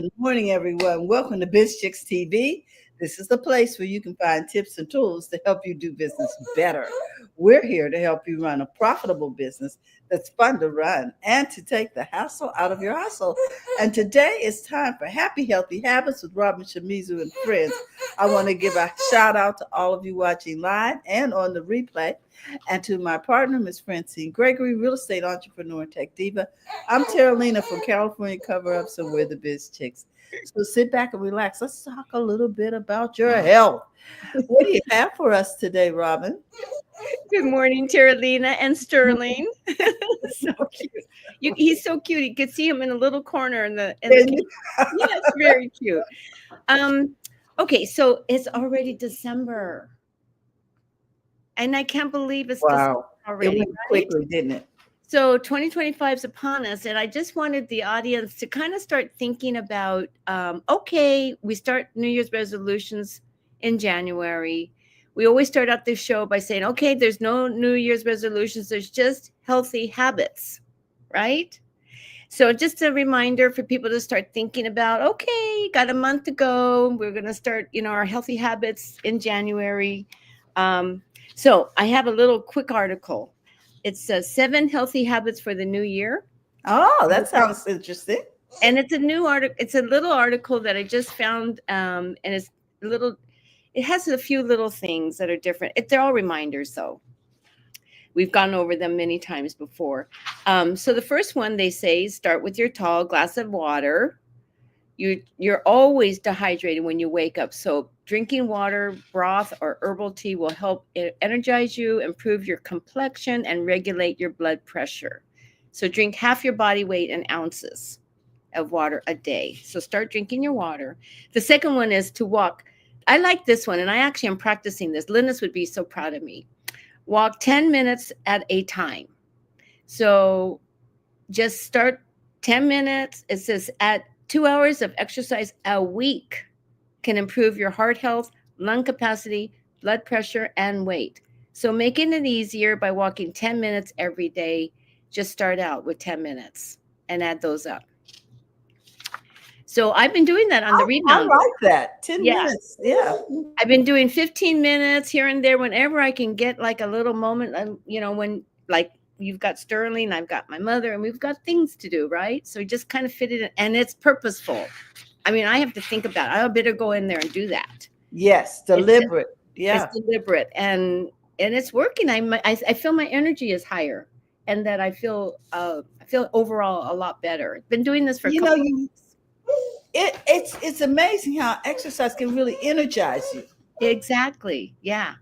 Good morning, everyone. Welcome to BizChicks TV. This is the place where you can find tips and tools to help you do business better. We're here to help you run a profitable business that's fun to run and to take the hassle out of your hustle. And today is time for Happy Healthy Habits with Robin Shimizu and friends. I want to give a shout out to all of you watching live and on the replay, and to my partner, Miss Francine Gregory, real estate entrepreneur and tech diva. I'm Terralina from California Cover Ups, and we're the Biz Chicks. So sit back and relax. Let's talk a little bit about your health. What do you have for us today, Robin? Good morning, Terralina and Sterling. So cute. He's so cute. You could see him in a little corner in the yeah, it's very cute. Okay, so it's already December. And I can't believe it's December already. It went quickly, didn't it? So 2025 is upon us, and I just wanted the audience to kind of start thinking about, okay, we start New Year's resolutions in January. We always start out this show by saying, okay, there's no New Year's resolutions. There's just healthy habits, right? So just a reminder for people to start thinking about, okay, got a month to go. We're going to start, our healthy habits in January. So I have a little quick article. It's 7 healthy habits for the new year. Oh, that sounds interesting. And it's a new article. It's a little article that I just found, and it's a little. It has a few little things that are different. They're all reminders, though. We've gone over them many times before. So the first one, they say, start with your tall glass of water. You're always dehydrated when you wake up. So drinking water, broth, or herbal tea will help energize you, improve your complexion, and regulate your blood pressure. So drink half your body weight in ounces of water a day. So start drinking your water. The second one is to walk. I like this one, and I actually am practicing this. Linus would be so proud of me. Walk 10 minutes at a time. So just start 10 minutes. It says at 2 hours of exercise a week can improve your heart health, lung capacity, blood pressure, and weight. So making it easier by walking 10 minutes every day. Just start out with 10 minutes and add those up. So I've been doing that on the rebound. I like that. 10 minutes. Yeah. I've been doing 15 minutes here and there whenever I can get like a little moment, when like you've got Sterling, I've got my mother, and we've got things to do, right? So just kind of fit it in, and it's purposeful. I mean, I have to think about it. I better go in there and do that. Yes, deliberate. It's deliberate, and it's working. I feel my energy is higher, and that I feel overall a lot better. Been doing this for a couple of weeks. It's amazing how exercise can really energize you. Exactly. Yeah.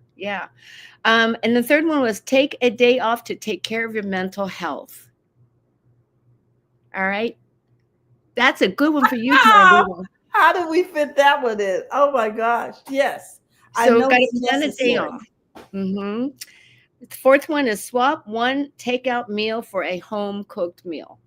And the third one was take a day off to take care of your mental health. All right. That's a good one for you. How do we fit that one in? Oh my gosh. Yes. So got to plan a day off. Mm-hmm. The fourth one is swap one takeout meal for a home cooked meal.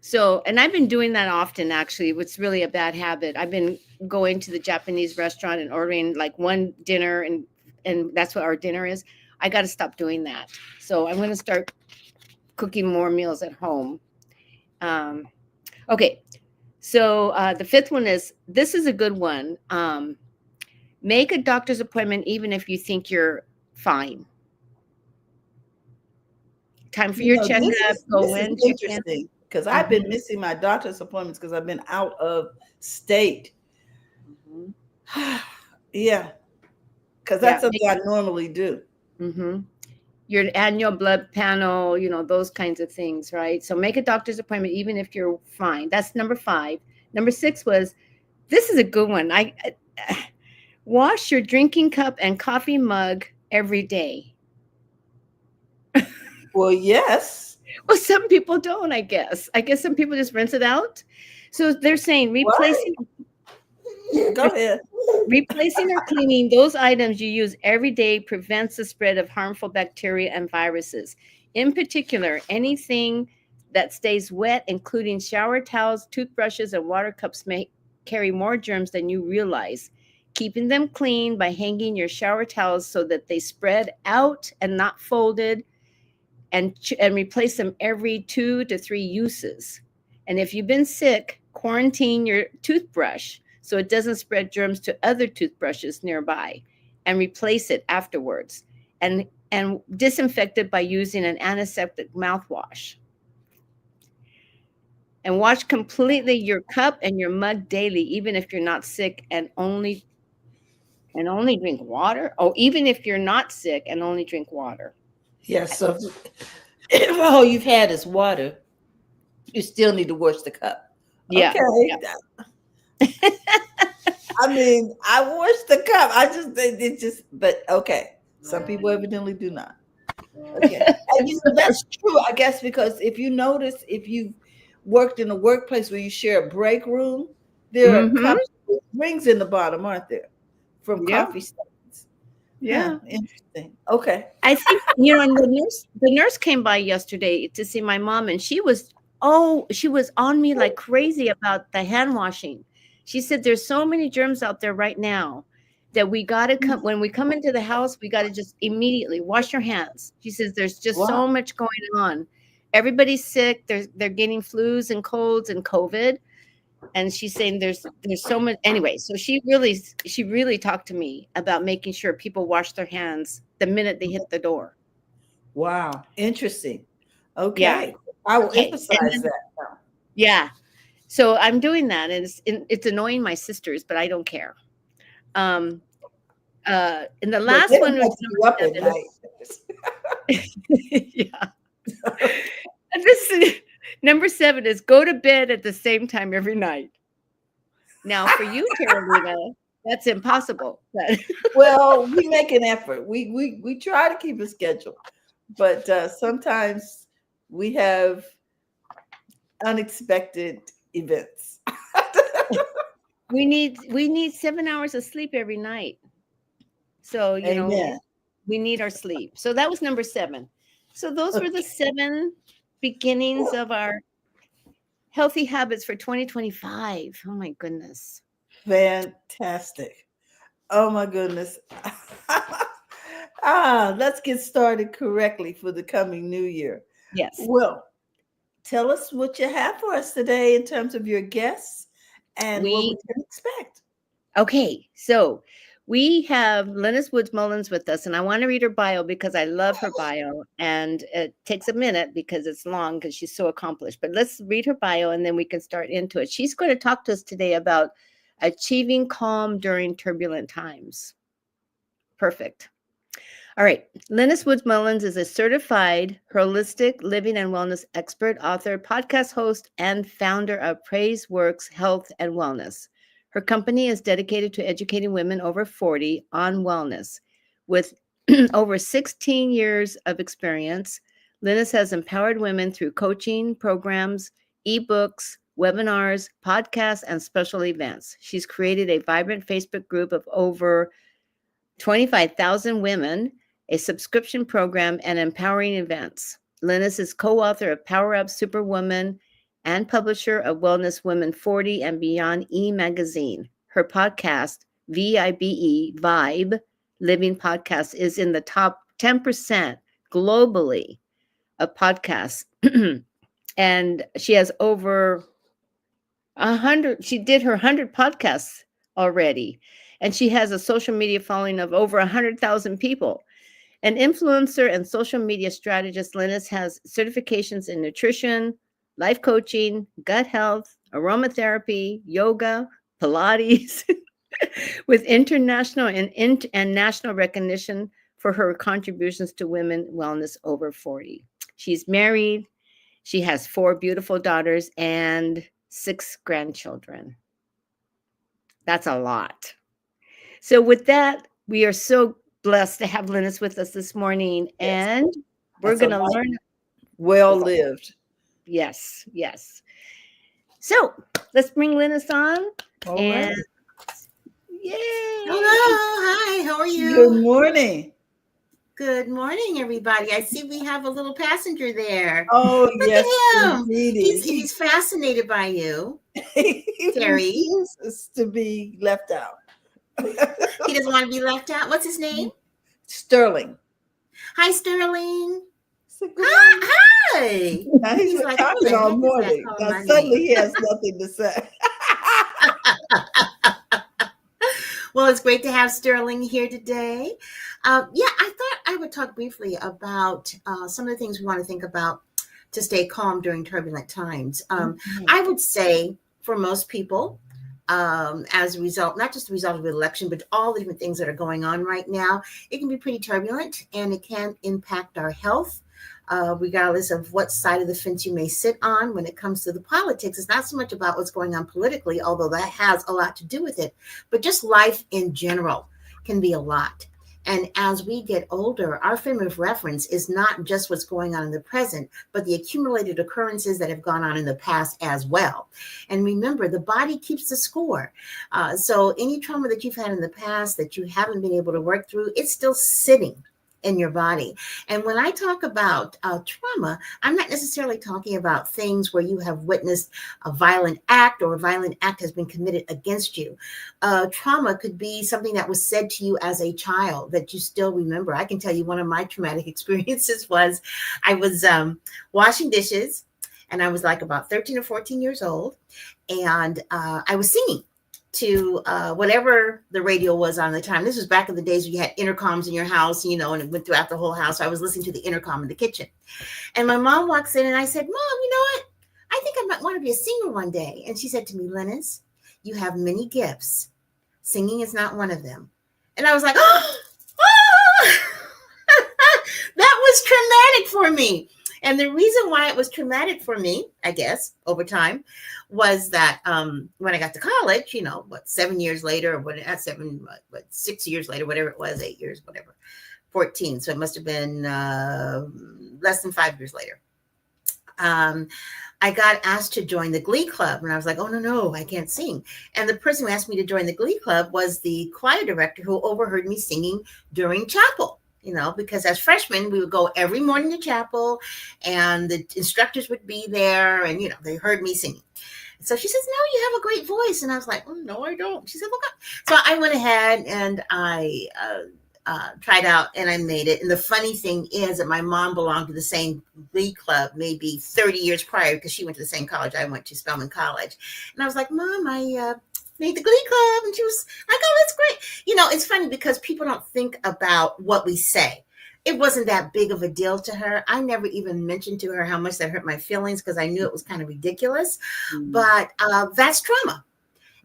So, and I've been doing that often, actually. It's really a bad habit. I've been going to the Japanese restaurant and ordering like one dinner, and that's what our dinner is. I got to stop doing that. So I'm going to start cooking more meals at home. Okay. So the fifth one is, this is a good one. Make a doctor's appointment even if you think you're fine. Time for your checkup. Go in. Interesting. Because I've been missing my doctor's appointments because I've been out of state. Mm-hmm. Yeah. Because that's something I normally do. Mm-hmm. Your annual blood panel, those kinds of things, right? So make a doctor's appointment even if you're fine. That's number 5. Number 6 was, this is a good one. Wash your drinking cup and coffee mug every day. Well, yes. Well, some people don't, I guess. I guess some people just rinse it out. So they're saying replacing. Go ahead. Replacing or cleaning those items you use every day prevents the spread of harmful bacteria and viruses. In particular, anything that stays wet, including shower towels, toothbrushes, and water cups, may carry more germs than you realize. Keeping them clean by hanging your shower towels so that they spread out and not folded, and replace them every 2 to 3 uses. And if you've been sick, Quarantine your toothbrush so it doesn't spread germs to other toothbrushes nearby, and replace it afterwards. And disinfect it by using an antiseptic mouthwash. And wash completely your cup and your mug daily, even if you're not sick, and only drink water. Oh, even if you're not sick and only drink water. Yes. So if all you've had is water, you still need to wash the cup. Yeah. Okay. I mean, I wash the cup. I just it just but okay. Some people evidently do not. Okay. And that's true, I guess, because if you notice, if you've worked in a workplace where you share a break room, there are Mm-hmm. cups with rings in the bottom, aren't there? From Yeah. coffee stains. Huh, Yeah. interesting. Okay. I think, and the nurse came by yesterday to see my mom, and she was on me like crazy about the hand washing. She said there's so many germs out there right now that we got to come when we come into the house, we got to just immediately wash your hands. She says there's just Wow. so much going on. Everybody's sick. They're getting flus and colds and COVID. And she's saying there's so much anyway. So she really talked to me about making sure people wash their hands the minute they hit the door. Wow. Interesting. Yeah. Okay. I will Okay. And emphasize then, that now. yeah. So I'm doing that, and it's annoying my sisters, but I don't care. Um. And the But they last don't one was have to be up at number night. 7. Yeah. And this number 7 is go to bed at the same time every night. Now, for you, Carolina, that's impossible. Well, we make an effort. We try to keep a schedule, but sometimes we have unexpected events. we need 7 hours of sleep every night. So, Amen. we need our sleep. So that was number 7. So those were the 7 beginnings of our healthy habits for 2025. Oh my goodness. Fantastic. Oh my goodness. Let's get started correctly for the coming new year. Yes. Well, tell us what you have for us today in terms of your guests and what we can expect. Okay, so we have Lennis Woods Mullins with us, and I want to read her bio because I love her bio, and it takes a minute because it's long because she's so accomplished. But let's read her bio, and then we can start into it. She's going to talk to us today about achieving calm during turbulent times. Perfect. All right. Lennis Woods Mullins is a certified holistic living and wellness expert, author, podcast host, and founder of Praise Works Health and Wellness. Her company is dedicated to educating women over 40 on wellness. With over 16 years of experience, Lennis has empowered women through coaching programs, ebooks, webinars, podcasts, and special events. She's created a vibrant Facebook group of over 25,000 women, a subscription program, and empowering events. Lennis is co-author of Power Up Superwoman and publisher of Wellness Women 40 and Beyond e-magazine. Her podcast, Vibe Living Podcast, is in the top 10% globally of podcasts. And she has over 100. She did her 100 podcasts already. And she has a social media following of over 100,000 people. An influencer and social media strategist, Lennis has certifications in nutrition, life coaching, gut health, aromatherapy, yoga, Pilates, with international and national recognition for her contributions to women wellness over 40. She's married. She has 4 beautiful daughters and 6 grandchildren. That's a lot. So with that, we are so blessed to have Lennis with us this morning, Yes. and we're going to learn. Well lived. Yes, yes. So let's bring Lennis on. All and right. Yay! Hello, hi, how are you? Good morning. Good morning, everybody. I see we have a little passenger there. Oh, Look yes, at him. indeed. He's fascinated by you. He Terry. refuses to be left out. He doesn't want to be left out. What's his name? Sterling. Hi, Sterling. So good. Hi. Why? Now he's He's been like, who talking the all heck is that morning. calling Now my suddenly name? he has nothing to say. Well, it's great to have Sterling here today. Yeah, I thought I would talk briefly about some of the things we want to think about to stay calm during turbulent times. Mhm. I would say for most people, as a result, not just the result of the election, but all the different things that are going on right now, it can be pretty turbulent and it can impact our health. Regardless of what side of the fence you may sit on when it comes to the politics, it's not so much about what's going on politically, although that has a lot to do with it, but just life in general can be a lot. And as we get older, our frame of reference is not just what's going on in the present, but the accumulated occurrences that have gone on in the past as well. And remember, the body keeps the score. So any trauma that you've had in the past that you haven't been able to work through, it's still sitting in your body. And when I talk about trauma, I'm not necessarily talking about things where you have witnessed a violent act or a violent act has been committed against you. Trauma could be something that was said to you as a child that you still remember. I can tell you one of my traumatic experiences was I was washing dishes and I was like about 13 or 14 years old. And I was singing to whatever the radio was on the time. This was back in the days when you had intercoms in your house, and it went throughout the whole house. So I was listening to the intercom in the kitchen. And my mom walks in and I said, Mom, you know what? I think I might want to be a singer one day. And she said to me, Lennis, you have many gifts. Singing is not one of them. And I was like, oh, that was traumatic for me. And the reason why it was traumatic for me, I guess, over time, was that when I got to college, 7 years later, or what, not 7, 6 years later, whatever it was, 8 years, whatever, 14. So it must have been less than 5 years later. I got asked to join the Glee Club, and I was like, oh, no, I can't sing. And the person who asked me to join the Glee Club was the choir director who overheard me singing during chapel. Because as freshmen, we would go every morning to chapel and the instructors would be there and, they heard me singing. So she says, no, you have a great voice. And I was like, oh, no, I don't. She said, look up. So I went ahead and I tried out and I made it. And the funny thing is that my mom belonged to the same Glee Club maybe 30 years prior because she went to the same college I went to, Spelman College. And I was like, Mom, I made the Glee Club. And she was like, oh, that's great. It's funny because people don't think about what we say. It wasn't that big of a deal to her. I never even mentioned to her how much that hurt my feelings because I knew it was kind of ridiculous. Mm-hmm. But that's trauma.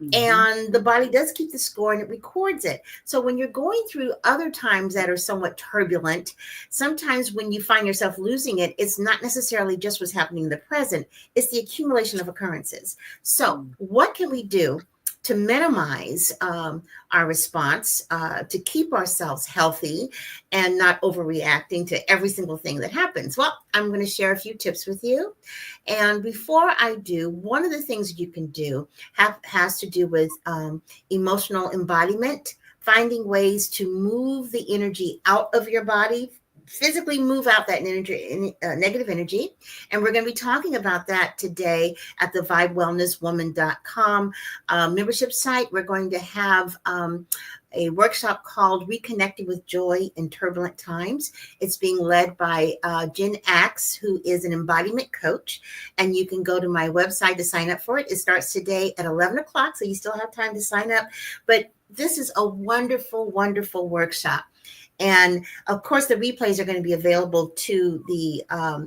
Mm-hmm. And the body does keep the score and it records it. So when you're going through other times that are somewhat turbulent, sometimes when you find yourself losing it, it's not necessarily just what's happening in the present. It's the accumulation of occurrences. So what can we do to minimize our response, to keep ourselves healthy and not overreacting to every single thing that happens? Well, I'm going to share a few tips with you. And before I do, one of the things you can do has to do with emotional embodiment, finding ways to move the energy out of your body, physically move out that energy, negative energy. And we're going to be talking about that today at the vibewellnesswoman.com membership site. We're going to have a workshop called Reconnecting with Joy in Turbulent Times. It's being led by Jen Axe, who is an embodiment coach. And you can go to my website to sign up for it. It starts today at 11 o'clock, so you still have time to sign up. But this is a wonderful, wonderful workshop. And of course, the replays are going to be available to the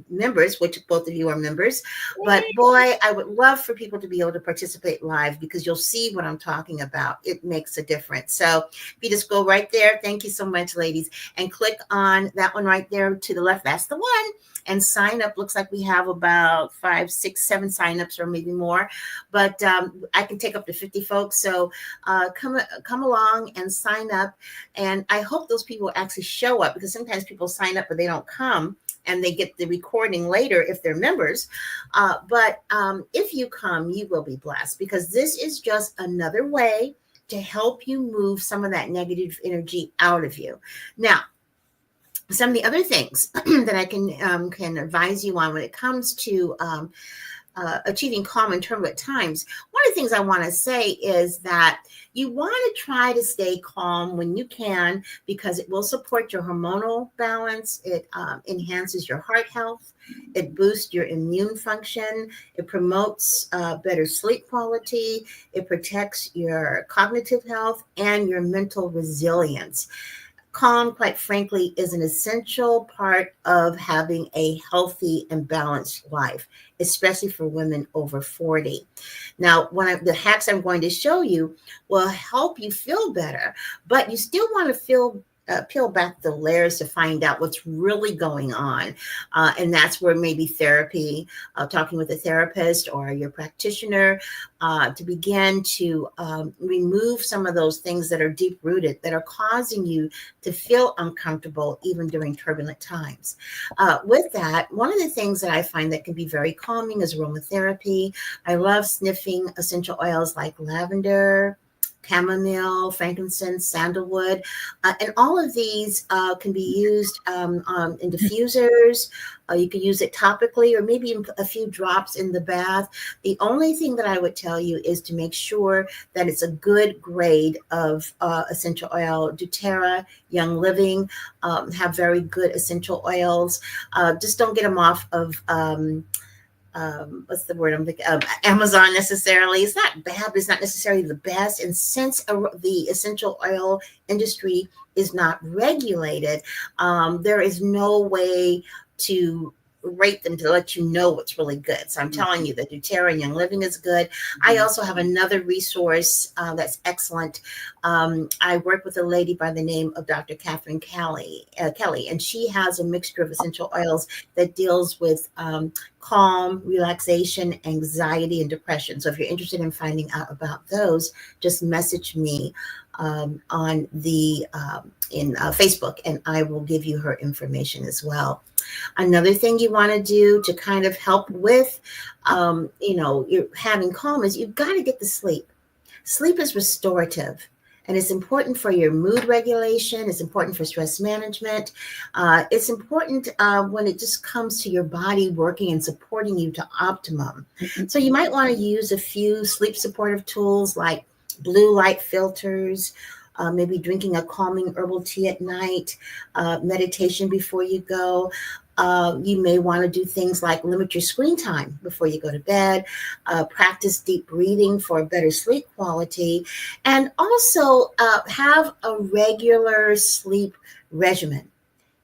members, which both of you are members. But boy, I would love for people to be able to participate live because you'll see what I'm talking about. It makes a difference. So if you just go right there, thank you so much, ladies, and click on that one right there to the left. That's the one. And sign up. Looks like we have about 5, 6, 7 signups or maybe more. But I can take up to 50 folks. So come along and sign up. And I hope those people actually show up because sometimes people sign up but they don't come and they get the recording later if they're members. But if you come, you will be blessed because this is just another way to help you move some of that negative energy out of you. Now, some of the other things that I can advise you on when it comes to achieving calm in turbulent times, one of the things I want to say is that you want to try to stay calm when you can, because it will support your hormonal balance. It enhances your heart health. It boosts your immune function. It promotes better sleep quality. It protects your cognitive health and your mental resilience. Calm, quite frankly, is an essential part of having a healthy and balanced life, especially for women over 40. Now, the hacks I'm going to show you will help you feel better, but you still want to peel back the layers to find out what's really going on. And that's where maybe therapy, talking with a therapist or your practitioner, to begin to remove some of those things that are deep rooted that are causing you to feel uncomfortable even during turbulent times. With that, one of the things that I find that can be very calming is aromatherapy. I love sniffing essential oils like lavender, chamomile, frankincense, sandalwood, and all of these can be used in diffusers. You can use it topically or maybe a few drops in the bath. The only thing that I would tell you is to make sure that it's a good grade of essential oil. doTERRA, Young Living have very good essential oils. Just don't get them off of what's the word I'm thinking of? Amazon necessarily. It's not bad, but it's not necessarily the best. And since the essential oil industry is not regulated, there is no way to rate them to let you know what's really good. So I'm telling you that doTERRA and Young Living is good. I also have another resource that's excellent. I work with a lady by the name of Dr. Catherine Kelly, and she has a mixture of essential oils that deals with calm, relaxation, anxiety, and depression. So if you're interested in finding out about those, just message me on the in Facebook, and I will give you her information as well. Another thing you want to do to kind of help with, you're having calm is you've got to get the sleep. Sleep is restorative. And it's important for your mood regulation. It's important for stress management. It's important when it just comes to your body working and supporting you to optimum. So you might want to use a few sleep supportive tools like blue light filters, maybe drinking a calming herbal tea at night, meditation before you go. You may want to do things like limit your screen time before you go to bed, practice deep breathing for better sleep quality, and also have a regular sleep regimen.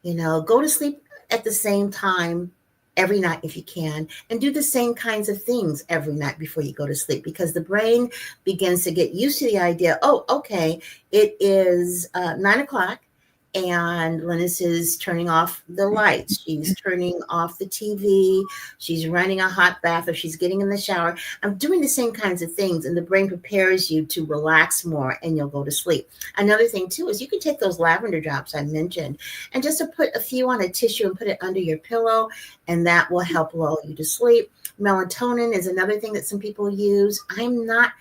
Go to sleep at the same time every night if you can, and do the same kinds of things every night before you go to sleep, because the brain begins to get used to the idea, oh, okay, it is 9 o'clock and Linus is turning off the lights. She's turning off the TV. She's running a hot bath, or she's getting in the shower. I'm doing the same kinds of things, and the brain prepares you to relax more, and you'll go to sleep. Another thing, too, is you can take those lavender drops I mentioned and just to put a few on a tissue and put it under your pillow, and that will help lull you to sleep. Melatonin is another thing that some people use. I'm not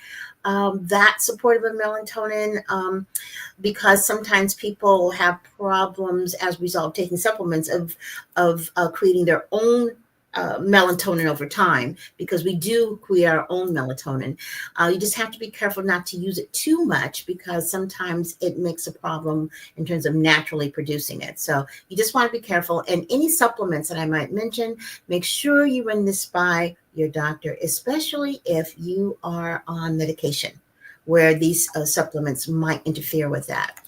that supportive of melatonin because sometimes people have problems as a result of taking supplements of creating their own melatonin over time, because we do create our own melatonin. You just have to be careful not to use it too much, because sometimes it makes a problem in terms of naturally producing it. So you just want to be careful. And any supplements that I might mention, make sure you run this by your doctor, especially if you are on medication where these supplements might interfere with that.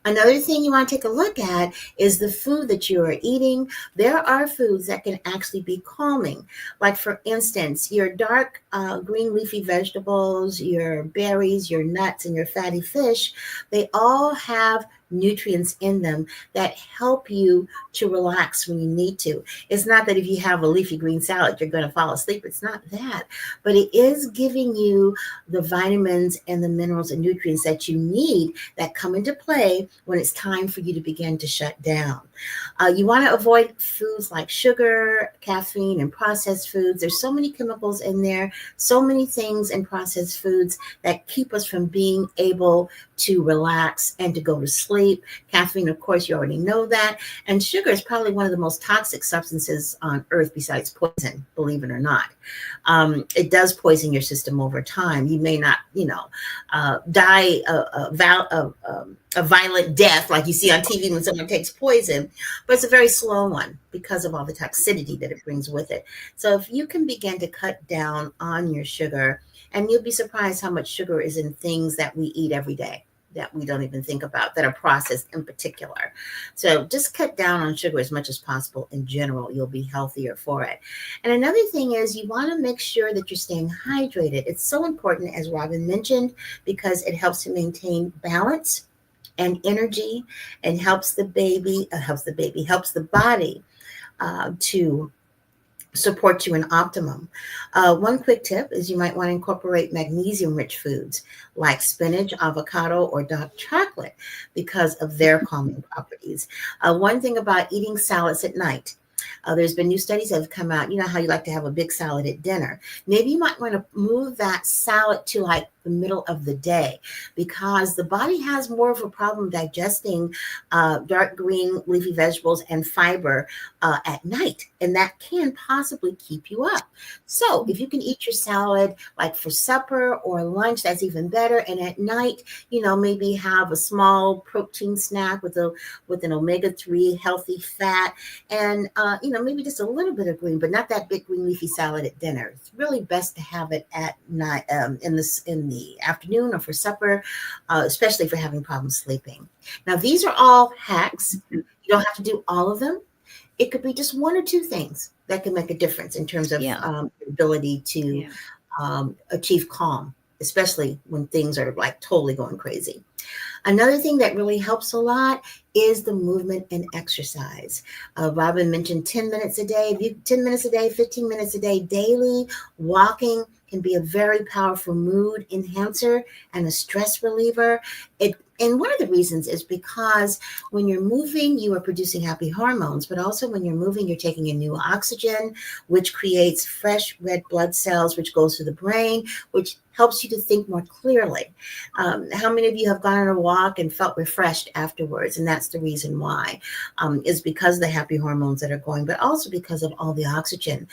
Another thing you want to take a look at is the food that you are eating. There are foods that can actually be calming. Like, for instance, your dark green leafy vegetables, your berries, your nuts, and your fatty fish, they all have nutrients in them that help you to relax when you need to. It's not that if you have a leafy green salad, you're going to fall asleep. It's not that, but it is giving you the vitamins and the minerals and nutrients that you need that come into play when it's time for you to begin to shut down. You want to avoid foods like sugar, caffeine, and processed foods. There's so many chemicals in there, so many things in processed foods that keep us from being able to relax and to go to sleep. Caffeine, of course, you already know that. And sugar is probably one of the most toxic substances on earth besides poison, believe it or not. It does poison your system over time. You may not, die a violent death like you see on TV when someone takes poison, but it's a very slow one because of all the toxicity that it brings with it. So if you can begin to cut down on your sugar, and you'll be surprised how much sugar is in things that we eat every day that we don't even think about, that are processed in particular. So just cut down on sugar as much as possible in general. You'll be healthier for it. And another thing is you want to make sure that you're staying hydrated. It's so important, as Robin mentioned, because it helps to maintain balance and energy, and helps the body to support you in optimum. One quick tip is you might want to incorporate magnesium-rich foods like spinach, avocado, or dark chocolate because of their calming properties. One thing about eating salads at night, there's been new studies that have come out. You know how you like to have a big salad at dinner. Maybe you might want to move that salad to like the middle of the day, because the body has more of a problem digesting dark green leafy vegetables and fiber at night, and that can possibly keep you up. So if you can eat your salad like for supper or lunch, that's even better. And at night, maybe have a small protein snack with an omega-3 healthy fat, and maybe just a little bit of green, but not that big green leafy salad at dinner. It's really best to have it at night, in the afternoon or for supper, especially if you're having problems sleeping. Now, these are all hacks. You don't have to do all of them. It could be just one or two things that can make a difference in terms of your ability to achieve calm, especially when things are like totally going crazy. Another thing that really helps a lot is the movement and exercise. Robin mentioned 10 minutes a day. 10 minutes a day, 15 minutes a day daily. Walking can be a very powerful mood enhancer and a stress reliever. And one of the reasons is because when you're moving, you are producing happy hormones, but also when you're moving, you're taking in new oxygen, which creates fresh red blood cells, which goes to the brain, which helps you to think more clearly. How many of you have gone on a walk and felt refreshed afterwards? And that's the reason why, is because of the happy hormones that are going, but also because of all the oxygen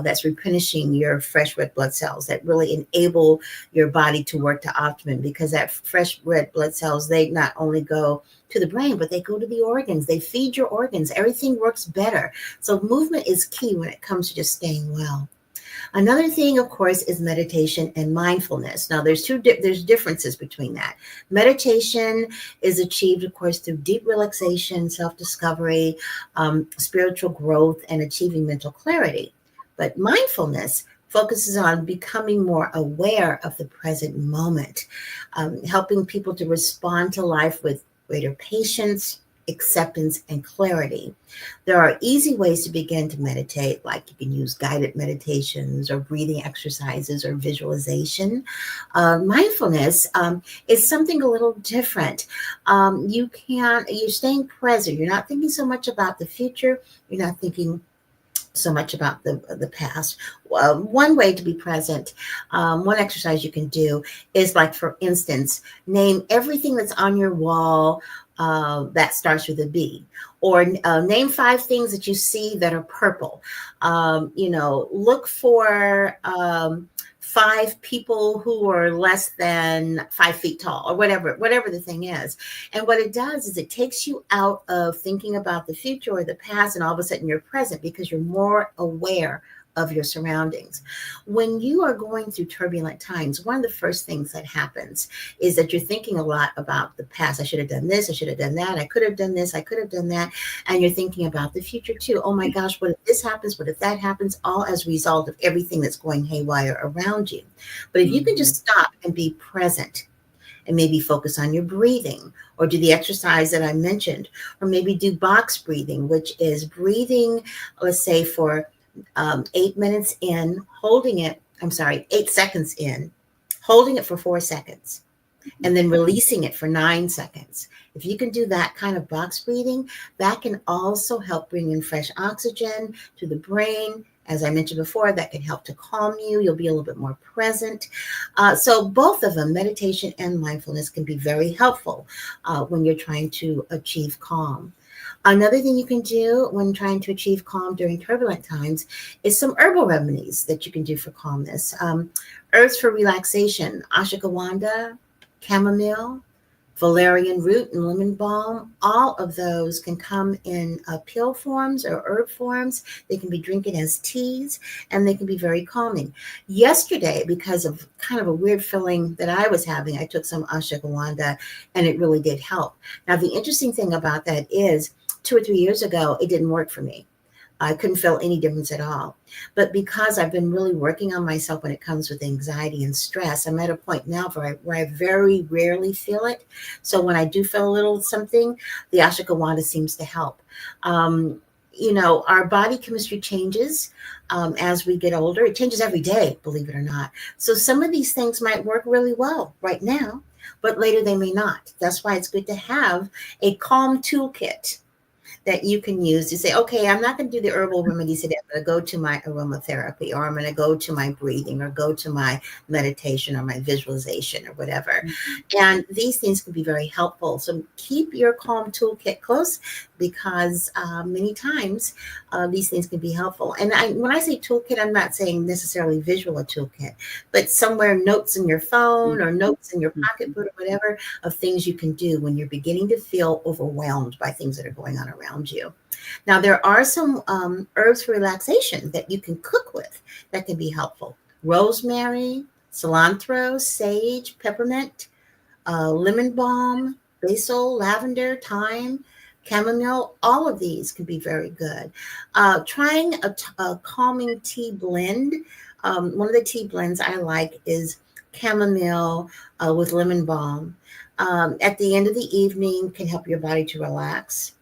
that's replenishing your fresh red blood cells that really enable your body to work to optimum, because that fresh red blood cells, they not only go to the brain, but they go to the organs. They feed your organs. Everything works better. So movement is key when it comes to just staying well. Another thing, of course, is meditation and mindfulness. Now, there's differences between that. Meditation is achieved, of course, through deep relaxation, self-discovery, spiritual growth, and achieving mental clarity. But mindfulness focuses on becoming more aware of the present moment, helping people to respond to life with greater patience, acceptance, and clarity. There are easy ways to begin to meditate, like you can use guided meditations or breathing exercises or visualization. Mindfulness is something a little different. You're staying present. You're not thinking so much about the future. You're not thinking so much about the past. One way to be present, one exercise you can do is, like, for instance, name everything that's on your wall that starts with a B, or name 5 things that you see that are purple. Look for 5 people who are less than 5 feet tall, or whatever the thing is. And what it does is it takes you out of thinking about the future or the past, and all of a sudden you're present because you're more aware of your surroundings. When you are going through turbulent times, one of the first things that happens is that you're thinking a lot about the past. I should have done this. I should have done that. I could have done this. I could have done that. And you're thinking about the future too. Oh my gosh, what if this happens? What if that happens? All as a result of everything that's going haywire around you. But if you can just stop and be present, and maybe focus on your breathing, or do the exercise that I mentioned, or maybe do box breathing, which is breathing, let's say, for 8 minutes in, 8 seconds in, holding it for 4 seconds, and then releasing it for 9 seconds. If you can do that kind of box breathing, that can also help bring in fresh oxygen to the brain As I mentioned before, that can help to calm you. You'll be a little bit more present. So both of them, meditation and mindfulness, can be very helpful when you're trying to achieve calm. Another thing you can do when trying to achieve calm during turbulent times is some herbal remedies that you can do for calmness. Herbs for relaxation, ashwagandha, chamomile, valerian root, and lemon balm. All of those can come in pill forms or herb forms. They can be drinking as teas, and they can be very calming. Yesterday, because of kind of a weird feeling that I was having, I took some ashwagandha, and it really did help. Now, the interesting thing about that is 2 or 3 years ago, it didn't work for me. I couldn't feel any difference at all. But because I've been really working on myself when it comes with anxiety and stress, I'm at a point now where I very rarely feel it. So when I do feel a little something, the ashwagandha seems to help. Our body chemistry changes as we get older. It changes every day, believe it or not. So some of these things might work really well right now, but later they may not. That's why it's good to have a calm toolkit that you can use to say, okay, I'm not going to do the herbal remedies today. I'm going to go to my aromatherapy, or I'm going to go to my breathing, or go to my meditation, or my visualization, or whatever. And these things can be very helpful. So keep your calm toolkit close, because many times these things can be helpful. And when I say toolkit, I'm not saying necessarily visual a toolkit, but somewhere notes in your phone or notes in your pocketbook or whatever of things you can do when you're beginning to feel overwhelmed by things that are going on around you. Now, there are some herbs for relaxation that you can cook with that can be helpful. Rosemary, cilantro, sage, peppermint, lemon balm, basil, lavender, thyme, chamomile, all of these can be very good. Trying a calming tea blend. One of the tea blends I like is chamomile with lemon balm. At the end of the evening, can help your body to relax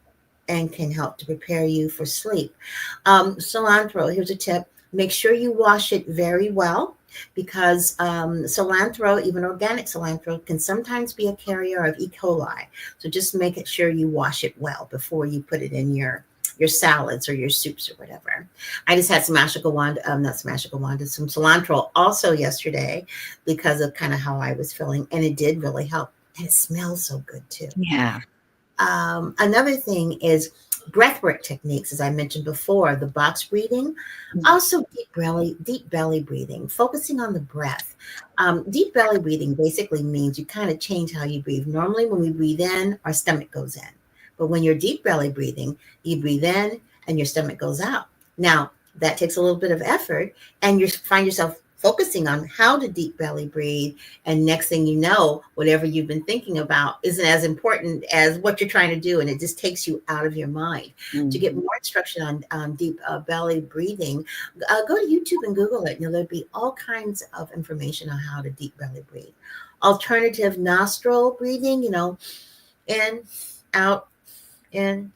and can help to prepare you for sleep. Cilantro, here's a tip. Make sure you wash it very well, because cilantro, even organic cilantro, can sometimes be a carrier of E. coli. So just make sure you wash it well before you put it in your salads or your soups or whatever. I just had some some cilantro also yesterday because of kind of how I was feeling, and it did really help. And it smells so good too. Yeah. Another thing is breathwork techniques, as I mentioned before, the box breathing, also deep belly breathing, focusing on the breath. Deep belly breathing basically means you kind of change how you breathe. Normally, when we breathe in, our stomach goes in. But when you're deep belly breathing, you breathe in and your stomach goes out. Now, that takes a little bit of effort, and you find yourself focusing on how to deep belly breathe. And next thing you know, whatever you've been thinking about isn't as important as what you're trying to do. And it just takes you out of your mind. To get more instruction on deep belly breathing, go to YouTube and Google it. There'll be all kinds of information on how to deep belly breathe. Alternative nostril breathing, in, out, in,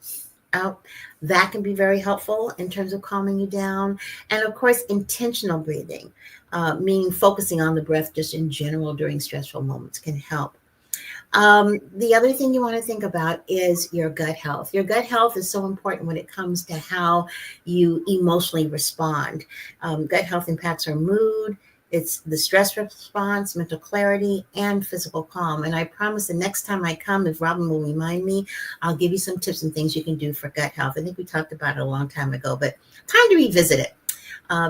out. That can be very helpful in terms of calming you down. And of course, intentional breathing, meaning focusing on the breath just in general during stressful moments, can help. The other thing you want to think about is your gut health. Your gut health is so important when it comes to how you emotionally respond. Gut health impacts our mood. It's the stress response, mental clarity, and physical calm. And I promise the next time I come, if Robin will remind me, I'll give you some tips and things you can do for gut health. I think we talked about it a long time ago, but time to revisit it.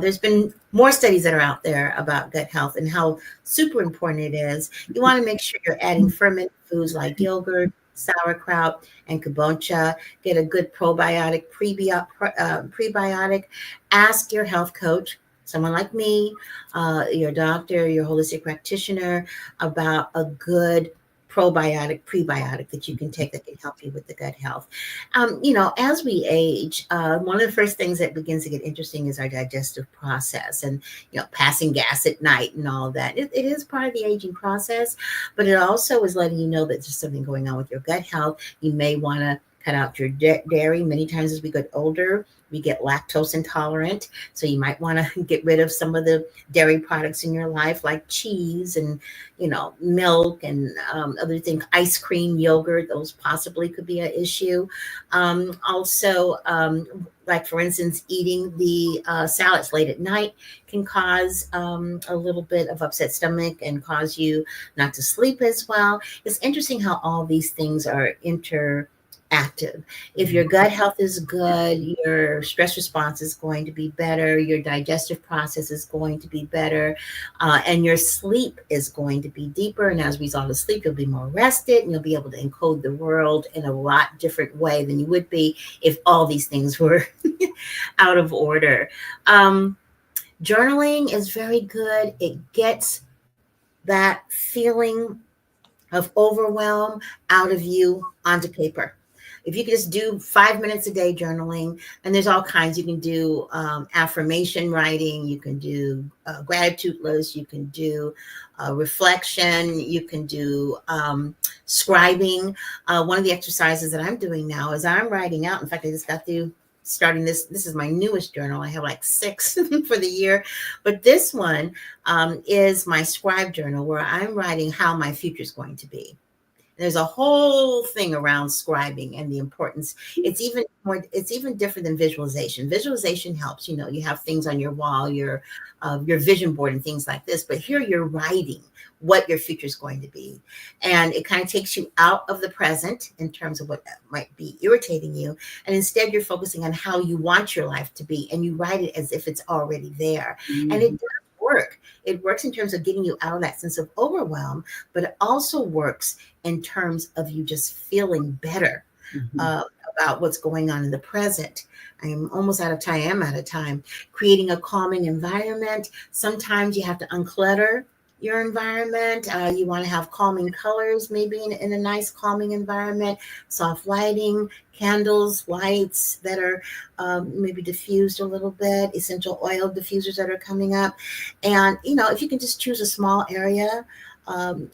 There's been more studies that are out there about gut health and how super important it is. You want to make sure you're adding fermented foods like yogurt, sauerkraut, and kombucha. Get a good probiotic, prebiotic. Ask your health coach, someone like me, your doctor, your holistic practitioner, about a good probiotic, prebiotic that you can take that can help you with the gut health. As we age, one of the first things that begins to get interesting is our digestive process, and passing gas at night and all of that. It is part of the aging process, but it also is letting you know that there's something going on with your gut health. You may want to cut out your dairy. Many times as we get older, we get lactose intolerant. So you might want to get rid of some of the dairy products in your life, like cheese and, milk and other things, ice cream, yogurt. Those possibly could be an issue. Also, like for instance, eating the salads late at night can cause a little bit of upset stomach and cause you not to sleep as well. It's interesting how all these things are interactive. If your gut health is good, your stress response is going to be better, your digestive process is going to be better, and your sleep is going to be deeper. And as a result of sleep, you'll be more rested and you'll be able to encode the world in a lot different way than you would be if all these things were out of order. Journaling is very good. It gets that feeling of overwhelm out of you onto paper. If you could just do 5 minutes a day journaling, and there's all kinds. You can do affirmation writing, you can do gratitude lists, you can do reflection, you can do scribing. One of the exercises that I'm doing now is I'm writing out. In fact, I just got through starting this. This is my newest journal. I have like 6 for the year, but this one is my scribe journal where I'm writing how my future is going to be. There's a whole thing around scribing and the importance. It's even different than visualization. Visualization helps, you have things on your wall, your vision board and things like this, but here you're writing what your future is going to be. And it kind of takes you out of the present in terms of what might be irritating you. And instead you're focusing on how you want your life to be. And you write it as if it's already there. Mm-hmm. And it does work. It works in terms of getting you out of that sense of overwhelm, but it also works in terms of you just feeling better about what's going on in the present. I'm almost out of time. I am out of time. Creating a calming environment. Sometimes you have to unclutter your environment. You want to have calming colors, maybe in a nice calming environment, soft lighting, candles, lights that are maybe diffused a little bit, essential oil diffusers that are coming up. And, if you can just choose a small area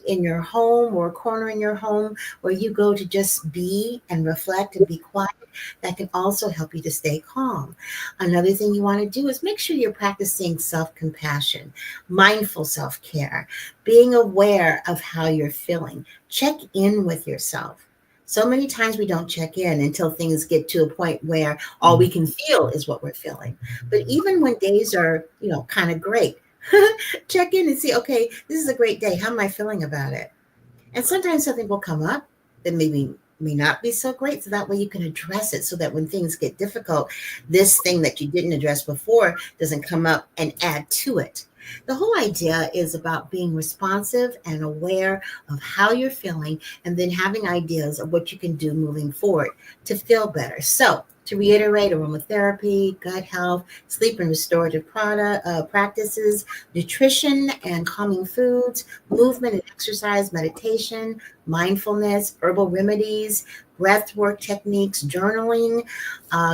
in your home or a corner in your home where you go to just be and reflect and be quiet, that can also help you to stay calm. Another thing you want to do is make sure you're practicing self-compassion, mindful self-care, being aware of how you're feeling. Check in with yourself. So many times we don't check in until things get to a point where all we can feel is what we're feeling. But even when days are, kind of great, check in and see, okay, this is a great day. How am I feeling about it? And sometimes something will come up that maybe may not be so great. So that way you can address it so that when things get difficult, this thing that you didn't address before doesn't come up and add to it. The whole idea is about being responsive and aware of how you're feeling and then having ideas of what you can do moving forward to feel better. So to reiterate, aromatherapy, gut health, sleep and restorative practices, nutrition and calming foods, movement and exercise, meditation, mindfulness, herbal remedies, breath work techniques, journaling,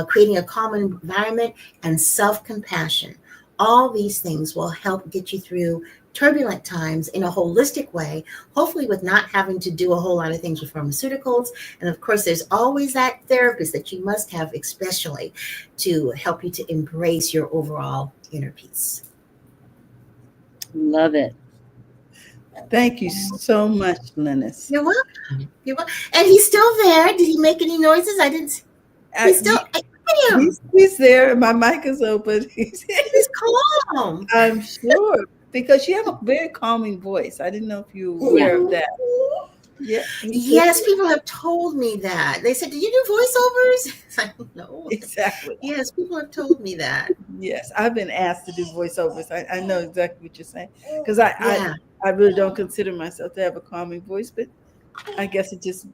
creating a calm environment, and self-compassion. All these things will help get you through turbulent times in a holistic way, hopefully with not having to do a whole lot of things with pharmaceuticals. And of course, there's always that therapist that you must have, especially to help you to embrace your overall inner peace. Love it. Thank you so much, Linus. You're welcome. You're welcome. And he's still there. Did he make any noises? I didn't. He's still. He's there. My mic is open. He's calm. I'm sure, because you have a very calming voice. I didn't know if you were aware of that. Yeah. Yes, people have told me that. They said, "Did you do voiceovers?" No. Exactly. Yes, people have told me that. Yes, I've been asked to do voiceovers. I know exactly what you're saying, because I really don't consider myself to have a calming voice, but I guess it's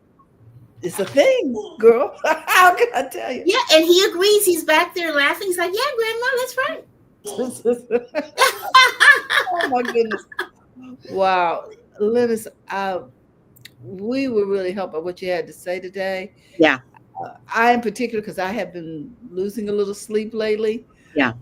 a thing, girl. How can I tell you? Yeah, and he agrees. He's back there laughing. He's like, "Yeah, Grandma, that's right." Oh my goodness! Wow, Linus, we were really helped by what you had to say today. Yeah, I in particular, because I have been losing a little sleep lately. Yeah.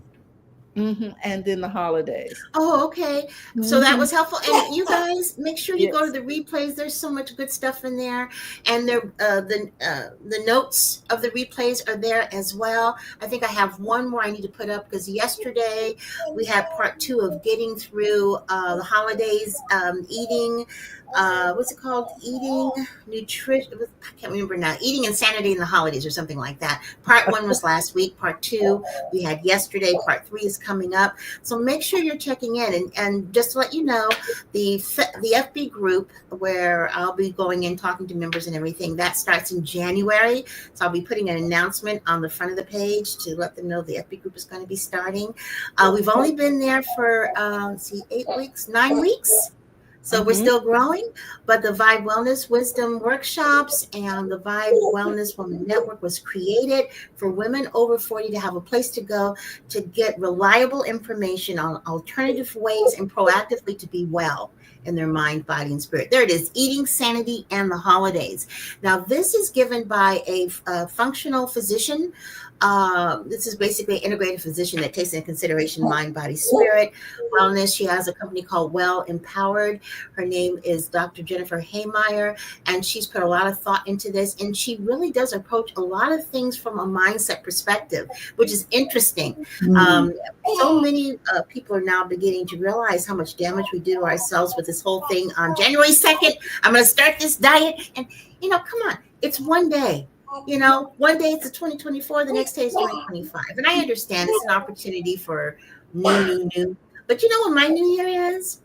And then the holidays. Oh, okay. So that Hmm. was helpful. And you guys, make sure you go to Yes. the replays. There's so much good stuff in there, and the notes of the replays are there as well. I think I have one more I need to put up because yesterday we had part two of getting through the holidays, eating. What's it called? Eating nutrition. I can't remember now. Eating insanity in the holidays or something like that. Part one was last week. Part two we had yesterday. Part three is coming up. So make sure you're checking in. And just to let you know, the FB group where I'll be going in talking to members and everything, that starts in January. So I'll be putting an announcement on the front of the page to let them know the FB group is going to be starting. We've only been there for 8 weeks, 9 weeks. So we're Hmm. still growing, but the Vibe Wellness Wisdom workshops and the Vibe Wellness Women Network was created for women over 40 to have a place to go to get reliable information on alternative ways and proactively to be well in their mind, body, and spirit. There it is, Eating Sanity and the Holidays. Now, this is given by a functional physician. This is basically an integrated physician that takes into consideration mind, body, spirit, wellness. She has a company called Well Empowered. Her name is Dr. Jennifer Haymeyer, and she's put a lot of thought into this. And she really does approach a lot of things from a mindset perspective, which is interesting. Um, so many people are now beginning to realize how much damage we do to ourselves with this whole thing. On January 2nd, I'm going to start this diet. And, come on, it's one day. One day it's 2024, the next day is 2025. And I understand it's an opportunity for new. But you know what my new year is?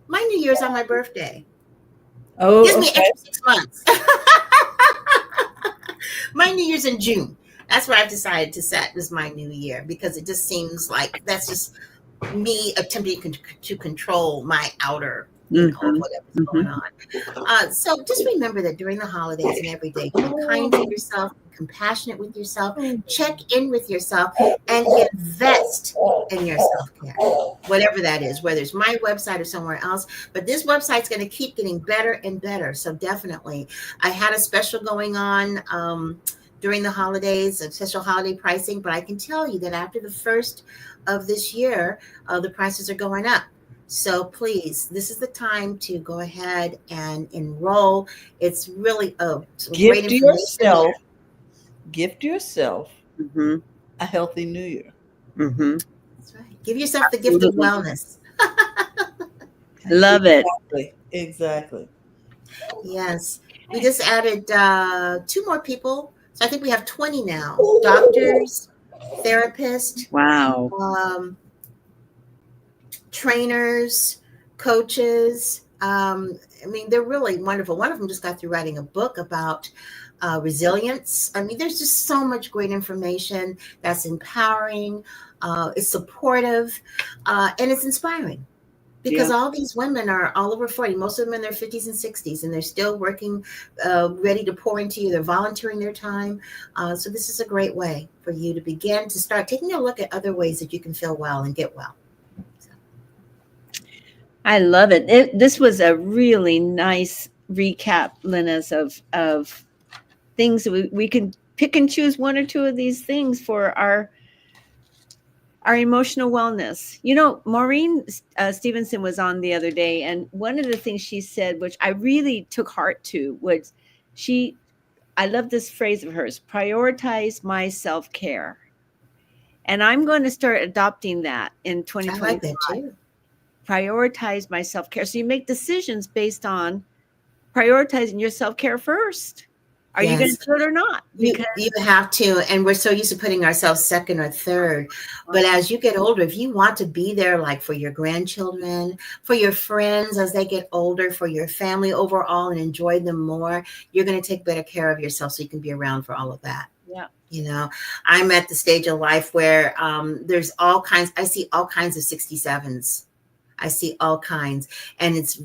My new year's on my birthday. Gives Oh, me an okay. extra 6 months. My new year's in June. That's what I've decided to set as my new year because it just seems like that's just me attempting to control my outer, Mhm. whatever's going Mhm. on. So just remember that during the holidays and every day, be kind to yourself, be compassionate with yourself, check in with yourself, and invest in your self-care, whatever that is, whether it's my website or somewhere else. But this website's going to keep getting better and better. So definitely, I had a special going on during the holidays, a special holiday pricing, but I can tell you that after the first of this year, the prices are going up. So please, this is the time to go ahead and enroll. It's really some great Gift information there. yourself, gift yourself Mhm. a healthy new year. Mhm. That's right. Give yourself the gift of Absolutely. wellness. Love it. Exactly. Exactly. Yes. We just added two more people. So I think we have 20 now. Doctors, therapists, Wow. um, trainers, coaches. I mean, they're really wonderful. One of them just got through writing a book about resilience. I mean, there's just so much great information that's empowering, it's supportive, and it's inspiring. Because Yeah. all these women are all over 40, most of them in their 50s and 60s, and they're still working, ready to pour into you. They're volunteering their time. So this is a great way for you to begin to start taking a look at other ways that you can feel well and get well. I love it. This was a really nice recap, Linus, of things that we can pick and choose one or two of these things for our emotional wellness. Maureen Stevenson was on the other day, and one of the things she said, which I really took heart to, was I love this phrase of hers: prioritize my self-care. And I'm going to start adopting that in I like 2025. that too. Prioritize my self-care. So you make decisions based on prioritizing your self-care first. Are you going Yes. to do it or not? Because You have to, and we're so used to putting ourselves second or third. But as you get older, if you want to be there, like for your grandchildren, for your friends as they get older, for your family overall, and enjoy them more, you're going to take better care of yourself so you can be around for all of that. yeah. I'm at the stage of life where there's all kinds. I see all kinds of 67s. I see all kinds, and it's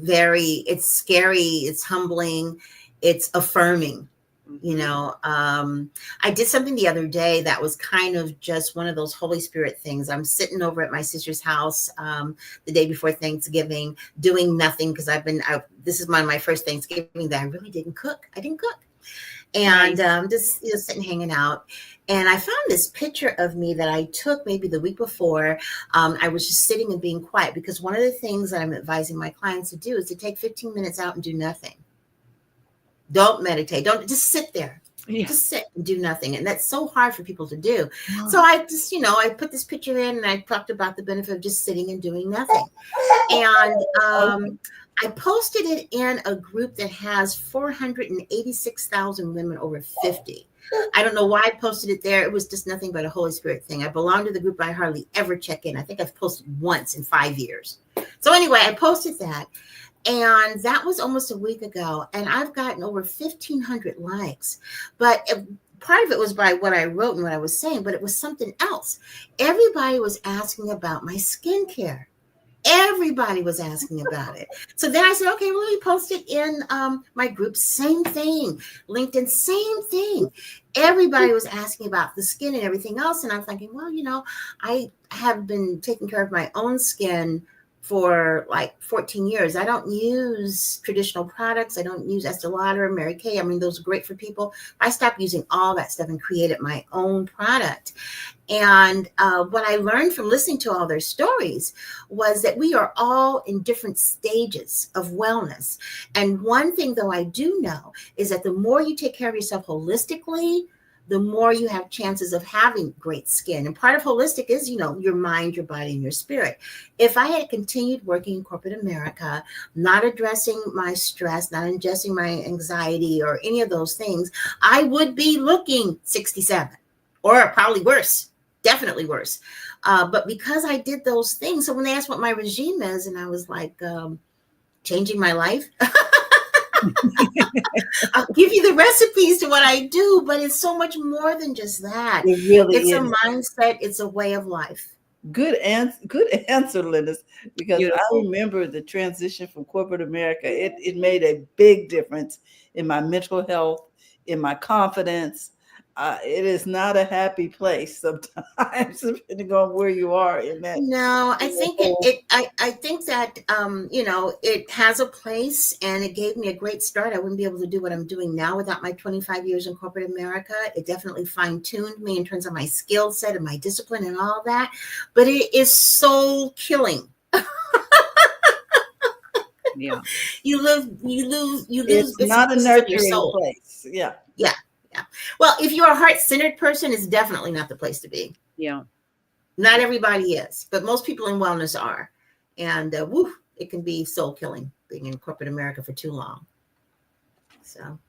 scary, it's humbling, it's affirming. I did something the other day that was kind of just one of those Holy Spirit things. I'm sitting over at my sister's house the day before Thanksgiving, doing nothing because this is my first Thanksgiving that I really didn't cook. I didn't cook. and Nice. just sitting hanging out. And I found this picture of me that I took maybe the week before. I was just sitting and being quiet, because one of the things that I'm advising my clients to do is to take 15 minutes out and do nothing. Don't meditate. Don't just sit there. Yeah. Just sit and do nothing. And that's so hard for people to do. Wow. So I just, I put this picture in, and I talked about the benefit of just sitting and doing nothing. And I posted it in a group that has 486,000 women over 50. I don't know why I posted it there. It was just nothing but a Holy Spirit thing. I belong to the group. I hardly ever check in. I think I've posted once in 5 years. So anyway, I posted that. And that was almost a week ago. And I've gotten over 1,500 likes. But part of it was by what I wrote and what I was saying, but it was something else. Everybody was asking about my skincare. Everybody was asking about it. So then I said, okay, well, let me post it in my group. Same thing. LinkedIn, same thing. Everybody was asking about the skin and everything else. And I'm thinking, well, I have been taking care of my own skin for like 14 years. I don't use traditional products. I don't use Estee Lauder, Mary Kay. I mean, those are great for people. I stopped using all that stuff and created my own product. And what I learned from listening to all their stories was that we are all in different stages of wellness. And one thing, though, I do know is that the more you take care of yourself holistically, the more you have chances of having great skin. And part of holistic is, your mind, your body, and your spirit. If I had continued working in corporate America, not addressing my stress, not addressing my anxiety or any of those things, I would be looking 67 or probably worse, definitely worse. But because I did those things, so when they asked what my regime is, and I was like, changing my life. I'll give you the recipes to what I do, but it's so much more than just that. It really It's is. a mindset. It's a way of life. Good answer, Linus, because Beautiful. I remember the transition from corporate America. It made a big difference in my mental health, in my confidence. It is not a happy place sometimes, depending on where you are in that. No, I think I think that it has a place, and it gave me a great start. I wouldn't be able to do what I'm doing now without my 25 years in corporate America. It definitely fine-tuned me in terms of my skill set and my discipline and all that. But it is soul killing. Yeah. You lose It's bits not a and pieces of your nurturing soul. place. Yeah. Yeah. Well, if you're a heart-centered person, it's definitely not the place to be. Yeah. Not everybody is, but most people in wellness are. And it can be soul killing being in corporate America for too long. So.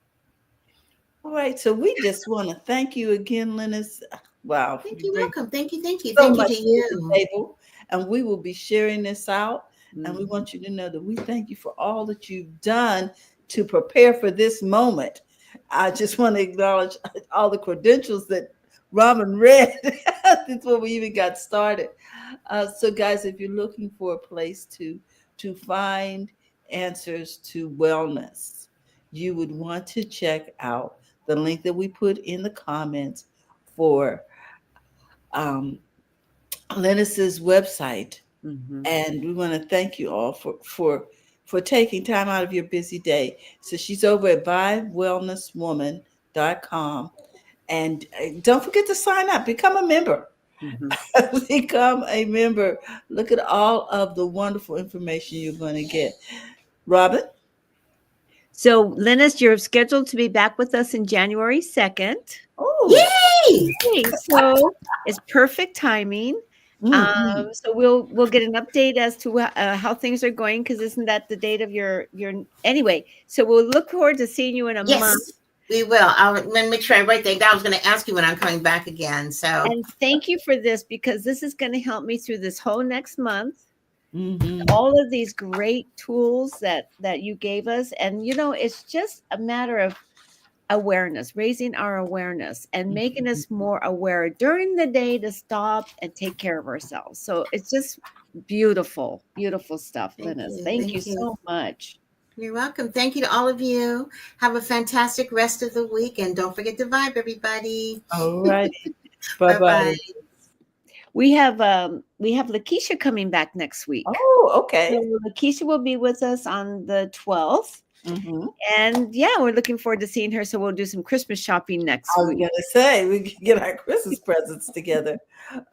All right. So we just want to thank you again, Linus. Wow. You're welcome. Thank you. So Thank you much to to you. the table, and we will be sharing this out. And we Mhm. want you to know that we thank you for all that you've done to prepare for this moment. I just want to acknowledge all the credentials that Robin read before we even got started. So, guys, if you're looking for a place to find answers to wellness, you would want to check out the link that we put in the comments for Linus's website. Mhm. And we want to thank you all for taking time out of your busy day. So she's over at vibewellnesswoman.com. And don't forget to sign up, become a member. Mhm. Become a member. Look at all of the wonderful information you're going to get. Robin? So, Linus, you're scheduled to be back with us in January 2nd. Oh, Yay! Okay, so it's perfect timing. mhm. So we'll get an update as to how things are going, because isn't that the date of your anyway? So we'll look forward to seeing you in a month. Yes, we will. I'll make sure I write that down. I was going to ask you when I'm coming back again. So. And thank you for this, because this is going to help me through this whole next month. Mhm. All of these great tools that you gave us, and it's just a matter of awareness, raising our awareness and making us more aware during the day to stop and take care of ourselves. So it's just beautiful, beautiful stuff, Linus. Thank you so much. You're welcome. Thank you to all of you. Have a fantastic rest of the week, and don't forget to vibe, everybody. All right. Bye-bye. We have Lakeisha coming back next week. Oh, okay. So Lakeisha will be with us on the 12th. Mm-hmm. And yeah, we're looking forward to seeing her. So we'll do some Christmas shopping next I was week. going to say, we can get our Christmas presents together.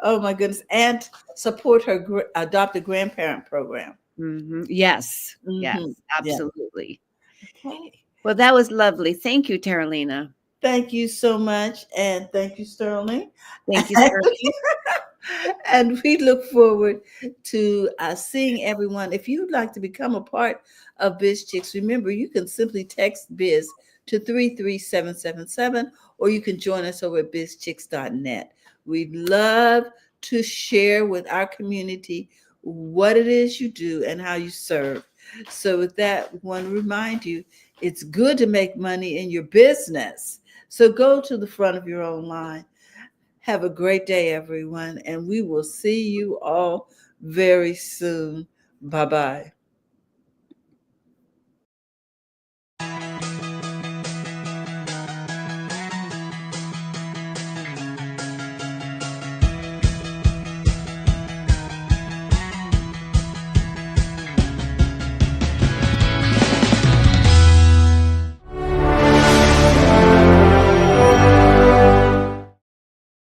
Oh, my goodness. And support her adopted grandparent program. Yes, yes, Mm-hmm. Yeah. absolutely. Okay. Well, that was lovely. Thank you, Carolina. Thank you so much. And thank you, Sterling. Thank you, Sterling. And we look forward to seeing everyone. If you'd like to become a part of Biz Chicks, remember you can simply text Biz to 33777, or you can join us over at bizchicks.net. We'd love to share with our community what it is you do and how you serve. So, with that, I want to remind you it's good to make money in your business. So, go to the front of your own line. Have a great day, everyone, and we will see you all very soon. Bye bye.